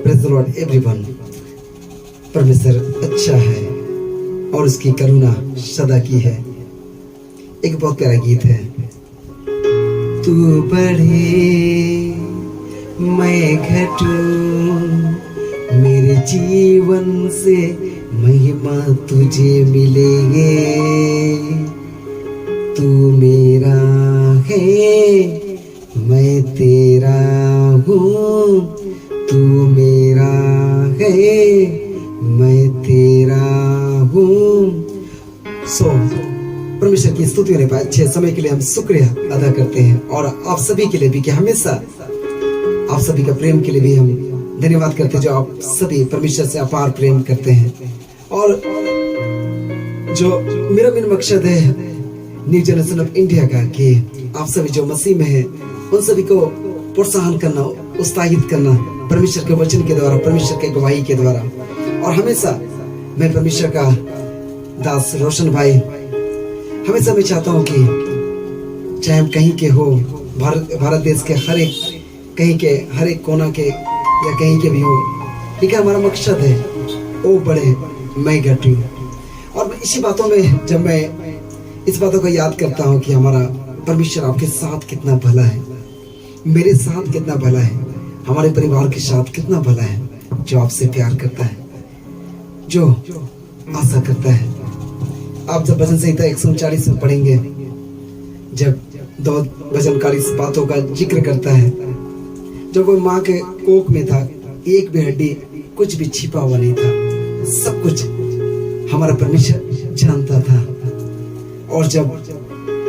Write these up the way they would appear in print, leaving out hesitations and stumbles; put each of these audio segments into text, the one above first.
Praise the Lord everyone. परमेश्वर अच्छा है और उसकी करुणा सदा की है। एक बहुत प्यारा गीत है। तू बढ़े मैं घटूं, मेरे जीवन से महिमा तुझे मिलेंगे। तू मेरा है मैं तेरा हूँ, तू मेरा है मैं तेरा हूँ। परमेश्वर की स्तुति होने पाए अच्छे समय के लिए हम शुक्रिया अदा करते हैं, और आप सभी के लिए भी कि हमेशा आप सभी का प्रेम के लिए भी हम धन्यवाद करते हैं, जो आप सभी परमेश्वर से अपार प्रेम करते हैं। और जो मेरा मेन मकसद है न्यू जनरेशन ऑफ इंडिया का, कि आप सभी जो मसीह में हैं उन सभी को प्रोत्साहन करना, उत्साहित करना परमेश्वर के वचन के द्वारा, परमेश्वर के गवाही के द्वारा। और हमेशा मैं परमेश्वर का दास रोशन भाई, हमेशा मैं चाहता हूँ कि चाहे हम कहीं के हो, भारत देश के कहीं के हर एक कोना के या कहीं के भी हो, ठीक है, हमारा मकसद है ओ बढ़े मैं घटूं। और इसी बातों में जब मैं इस बातों को याद करता हूँ कि हमारा परमेश्वर आपके साथ कितना भला है, मेरे साथ कितना भला है, हमारे परिवार के साथ कितना भला है, जो आपसे प्यार करता है, जो आशा करता है। आप जब भजन संहिता 139 में पढ़ेंगे, जब दाऊद भजनकार इस बातों का जिक्र करता है, जब वो माँ के कोख में था, एक भी हड्डी कुछ भी छिपा हुआ नहीं था, सब कुछ हमारा परमेश्वर जानता था। और जब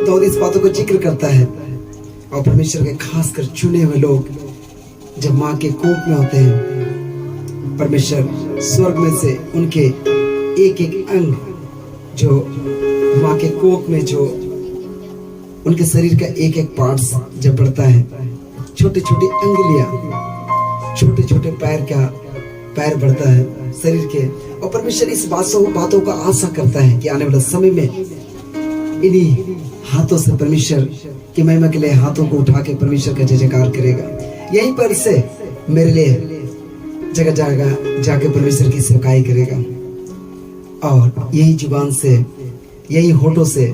दाऊद इस बातों को जिक्र करता है, और परमेश्वर के खासकर चुने हुए लोग जब माँ के कोख में होते हैं, परमेश्वर स्वर्ग में से उनके एक एक अंग, जो माँ के कोख में जो उनके शरीर का एक एक पार्ट्स जब बढ़ता है, छोटी छोटी अंगुलियां, छोटे छोटे पैर बढ़ता है शरीर के। और परमेश्वर इस बातों का आशा करता है कि आने वाले समय में इन्हीं हाथों से परमेश्वर की महिमा के लिए हाथों को उठा के परमेश्वर का जय जयकार करेगा। यहीं पर से मेरे लिए जगह जाके परमेश्वर की सेवकाई करेगा, और यही जुबान से, यही होठों से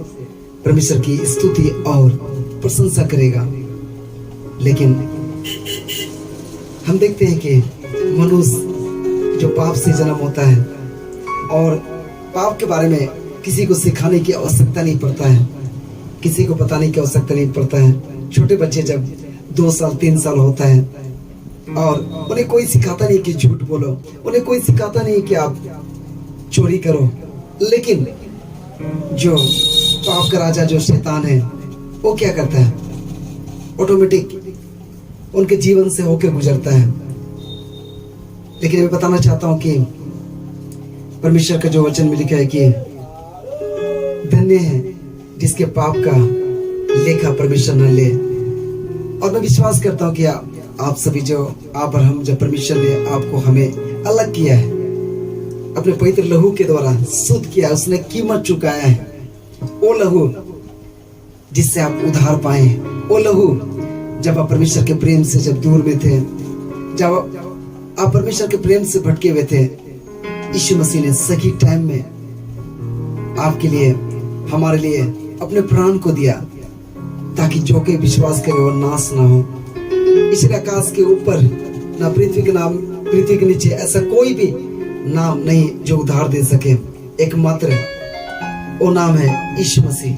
परमेश्वर की स्तुति और प्रशंसा करेगा। लेकिन हम देखते हैं कि मनुष्य जो पाप से जन्म होता है, और पाप के बारे में किसी को सिखाने की आवश्यकता नहीं पड़ता है, किसी को बताने की आवश्यकता नहीं पड़ता है। छोटे बच्चे जब 2 साल 3 साल होता है, और उन्हें कोई सिखाता नहीं कि झूठ बोलो, उन्हें कोई सिखाता नहीं कि आप चोरी करो। लेकिन जो पाप का राजा जो शैतान है, वो क्या करता है, ऑटोमेटिक उनके जीवन से होकर गुजरता है। लेकिन मैं बताना चाहता हूं कि परमेश्वर का जो वचन में लिखा है कि धन्य है जिसके पाप का लेखा परमेश्वर न ले। और मैं विश्वास करता हूं कि आप सभी जो हम जब परमेश्वर ने आपको हमें अलग किया है, अपने पवित्र लहू के द्वारा शुद्ध किया, उसने कीमत चुकाया है। वो लहू जिससे आप उद्धार पाए, वो लहू जब आप परमेश्वर के प्रेम से जब दूर में थे, जब आप परमेश्वर के प्रेम से भटके हुए थे, यीशु मसीह ने सही टाइम में आपके लिए, हमारे लिए अपने प्राण को दिया, ताकि जो कोई विश्वास करे वो नाश ना हो। इसलिए आकाश के ऊपर ना पृथ्वी के नीचे ऐसा कोई भी नाम नहीं जो उद्धार दे सके। एकमात्र वो नाम है यीशु मसीह।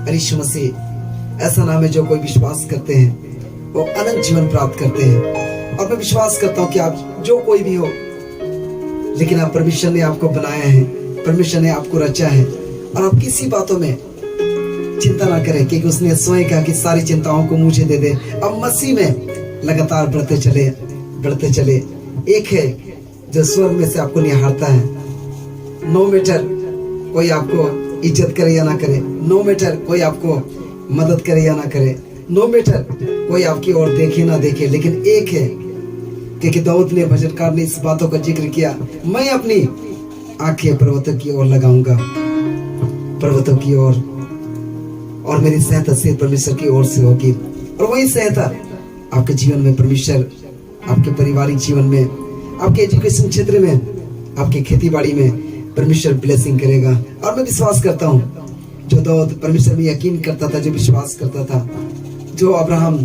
और यीशु मसीह ऐसा नाम है जो कोई विश्वास करते हैं वो अनंत जीवन प्राप्त करते हैं। और मैं विश्वास करता हूँ कि आप जो कोई भी हो, लेकिन आप परमेश्वर ने आपको बनाया है, परमेश्वर ने आपको रचा है, और आप किसी बातों में चिंता ना करें, क्योंकि उसने स्वयं कहा कि सारी चिंताओं को मुझे दे दे। अब मसीह में लगातार बढ़ते चले। एक है जो स्वर्ग में से आपको निहारता है। नो मैटर कोई आपको इज्जत करे या ना करे, नो मैटर कोई आपको मदद करे या ना करे, नो मैटर कोई आपकी ओर देखे ना देखे, लेकिन एक है, क्योंकि दाऊद ने, भजनकार ने इस बातों का जिक्र किया, मैं अपनी आंखें पर्वतों की ओर लगाऊंगा, पर्वतों की ओर, और मेरी सहायता से परमेश्वर की ओर से होगी। और वही सहायता आपके जीवन में परमेश्वर आपके पारिवारिक जीवन में, आपके एजुकेशन क्षेत्र में, आपकी खेती बाड़ी में परमेश्वर ब्लेसिंग करेगा। और मैं विश्वास करता हूँ, जो दाऊद परमेश्वर में यकीन करता था, जो विश्वास करता था, जो अब्राहम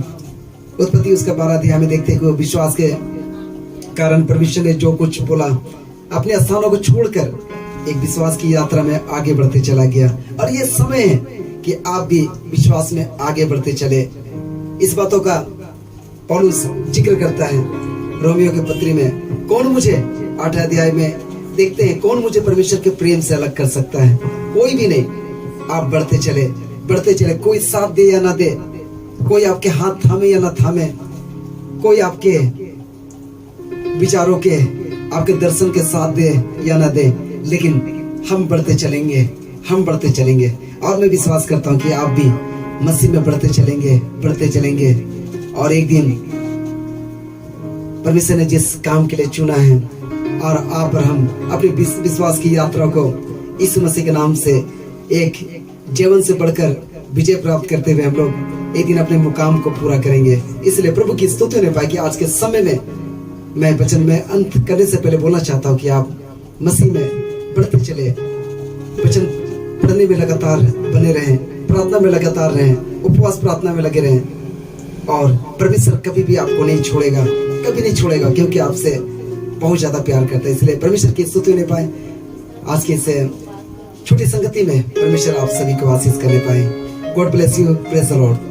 उत्पत्ति उसका 12 अध्याय में देखते हैं कि वो विश्वास के कारण परमेश्वर ने जो कुछ बोला, अपने स्थानों को छोड़कर एक विश्वास की यात्रा में आगे बढ़ते चला गया। और ये समय है कि आप भी विश्वास में आगे बढ़ते चले। इस बातों का पौलुस जिक्र करता है रोमियो के पत्री में। कौन मुझे 8 अध्याय में देखते हैं, कौन मुझे परमेश्वर के प्रेम से अलग कर सकता है? कोई भी नहीं। आप बढ़ते चले, बढ़ते चले। कोई साथ दे या ना दे, कोई आपके हाथ थामे या ना थामे, कोई आपके विचारों के, आपके दर्शन के साथ दे या ना दे, लेकिन हम बढ़ते चलेंगे, हम बढ़ते चलेंगे। और मैं विश्वास करता हूँ कि आप भी मसीह में बढ़ते चलेंगे, बढ़ते चलेंगे। और एक दिन परमेश्वर ने जिस काम के लिए चुना है, और आप और हम अपने विश्वास की यात्रा को यीशु मसीह के नाम से एक जीवन से बढ़कर विजय प्राप्त करते हुए हम लोग एक दिन अपने मुकाम को पूरा करेंगे। इसलिए प्रभु की स्तुति होने पाए कि आज के समय में मैं वचन में अंत करने से पहले बोलना चाहता हूँ कि आप मसीह में बढ़ते चले, वचन पढ़ने में लगातार बने रहें, प्रार्थना में लगातार रहें, उपवास प्रार्थना में लगे रहें। और परमेश्वर कभी भी आपको नहीं छोड़ेगा, कभी नहीं छोड़ेगा, क्योंकि आपसे बहुत ज्यादा प्यार करता है। इसलिए परमेश्वर की स्तुति होने पाए। आज की इस छोटी संगति में परमेश्वर आप सभी को आशीष करने पाए। God bless you, praise the Lord.